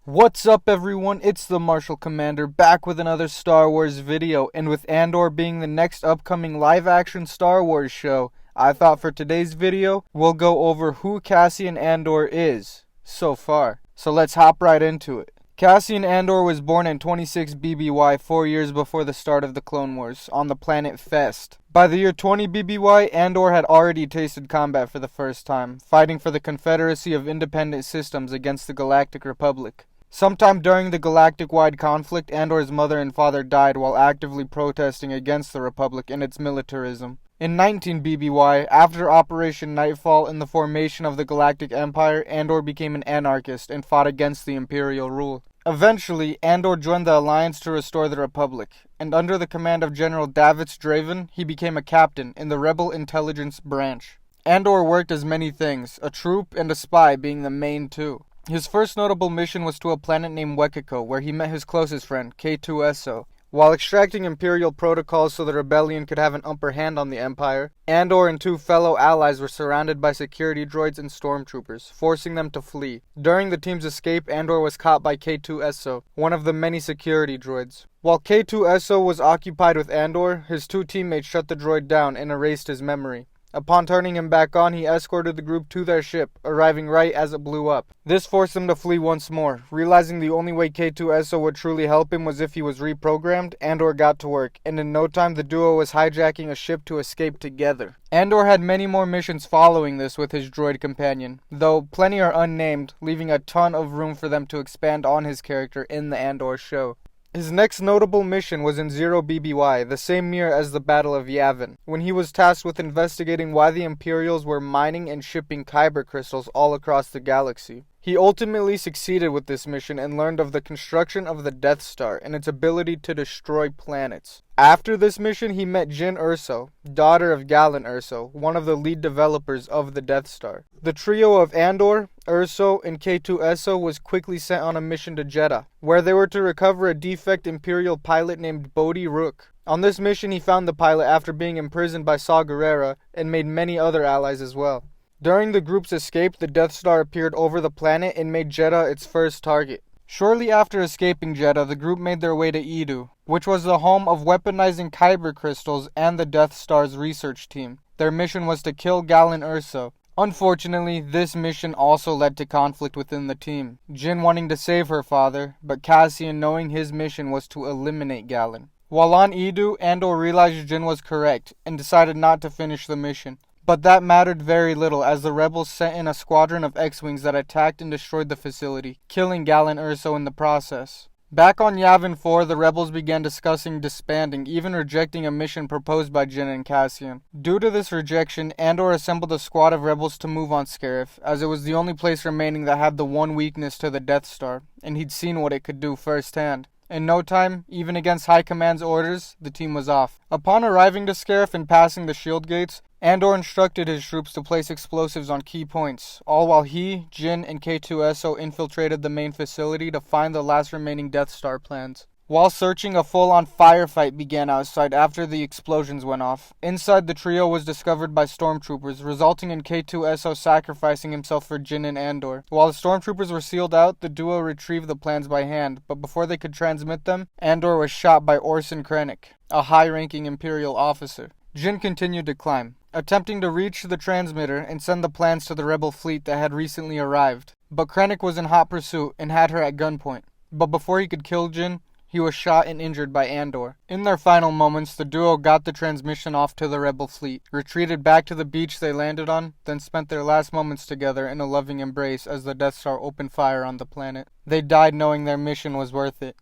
What's up everyone, it's the Martial Commander back with another Star Wars video, and with Andor being the next upcoming live-action Star Wars show, I thought for today's video, we'll go over who Cassian Andor is, so far. So let's hop right into it. Cassian Andor was born in 26 BBY 4 years before the start of the Clone Wars, on the planet Fest. By the year 20 BBY, Andor had already tasted combat for the first time, fighting for the Confederacy of Independent Systems against the Galactic Republic. Sometime during the galactic-wide conflict, Andor's mother and father died while actively protesting against the Republic and its militarism. In 19 BBY, after Operation Nightfall and the formation of the Galactic Empire, Andor became an anarchist and fought against the Imperial rule. Eventually, Andor joined the Alliance to restore the Republic, and under the command of General Davitz Draven, he became a captain in the Rebel Intelligence Branch. Andor worked as many things, a troop and a spy being the main two. His first notable mission was to a planet named Wekiko, where he met his closest friend, K2SO. While extracting Imperial protocols so the rebellion could have an upper hand on the Empire, Andor and two fellow allies were surrounded by security droids and stormtroopers, forcing them to flee. During the team's escape, Andor was caught by K2SO, one of the many security droids. While K2SO was occupied with Andor, his two teammates shut the droid down and erased his memory. Upon turning him back on, he escorted the group to their ship, arriving right as it blew up. This forced them to flee once more. Realizing the only way K2SO would truly help him was if he was reprogrammed, Andor got to work, and in no time the duo was hijacking a ship to escape together. Andor had many more missions following this with his droid companion, though plenty are unnamed, leaving a ton of room for them to expand on his character in the Andor show. His next notable mission was in 0 BBY, the same year as the Battle of Yavin, when he was tasked with investigating why the Imperials were mining and shipping kyber crystals all across the galaxy. He ultimately succeeded with this mission and learned of the construction of the Death Star and its ability to destroy planets. After this mission, he met Jyn Erso, daughter of Galen Erso, one of the lead developers of the Death Star. The trio of Andor, Erso, and K2SO was quickly sent on a mission to Jedha, where they were to recover a defect Imperial pilot named Bodhi Rook. On this mission, he found the pilot after being imprisoned by Saw Gerrera and made many other allies as well. During the group's escape, the Death Star appeared over the planet and made Jedha its first target. Shortly after escaping Jedha, the group made their way to Edu, which was the home of weaponizing kyber crystals and the Death Star's research team. Their mission was to kill Galen Erso. Unfortunately, this mission also led to conflict within the team, Jyn wanting to save her father, but Cassian knowing his mission was to eliminate Galen. While on Edu, Andor realized Jyn was correct and decided not to finish the mission. But that mattered very little as the rebels sent in a squadron of X-Wings that attacked and destroyed the facility, killing Galen Erso in the process. Back on Yavin 4, the rebels began discussing disbanding, even rejecting a mission proposed by Jyn and Cassian. Due to this rejection, Andor assembled a squad of rebels to move on Scarif, as it was the only place remaining that had the one weakness to the Death Star, and he'd seen what it could do firsthand. In no time, even against High Command's orders, the team was off. Upon arriving to Scarif and passing the shield gates, Andor instructed his troops to place explosives on key points, all while he, Jyn, and K2SO infiltrated the main facility to find the last remaining Death Star plans. While searching, a full-on firefight began outside after the explosions went off. Inside, the trio was discovered by stormtroopers, resulting in K2SO sacrificing himself for Jyn and Andor. While the stormtroopers were sealed out, the duo retrieved the plans by hand, but before they could transmit them, Andor was shot by Orson Krennic, a high-ranking Imperial officer. Jyn continued to climb, attempting to reach the transmitter and send the plans to the rebel fleet that had recently arrived. But Krennic was in hot pursuit and had her at gunpoint. But before he could kill Jyn, he was shot and injured by Andor. In their final moments, the duo got the transmission off to the rebel fleet, retreated back to the beach they landed on, then spent their last moments together in a loving embrace as the Death Star opened fire on the planet. They died knowing their mission was worth it.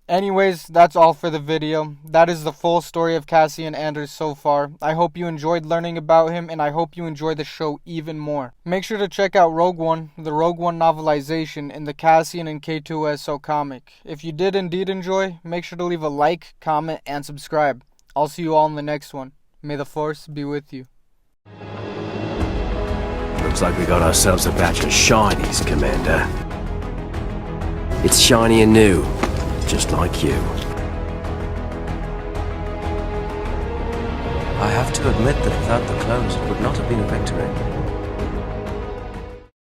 Anyways, that's all for the video. That is the full story of Cassian Andor so far. I hope you enjoyed learning about him, and I hope you enjoy the show even more. Make sure to check out Rogue One, the Rogue One novelization, and the Cassian and K2SO comic. If you did indeed enjoy, make sure to leave a like, comment, and subscribe. I'll see you all in the next one. May the Force be with you. Looks like we got ourselves a batch of shinies, Commander. It's shiny and new. Just like you. I have to admit that without the clones it would not have been a victory.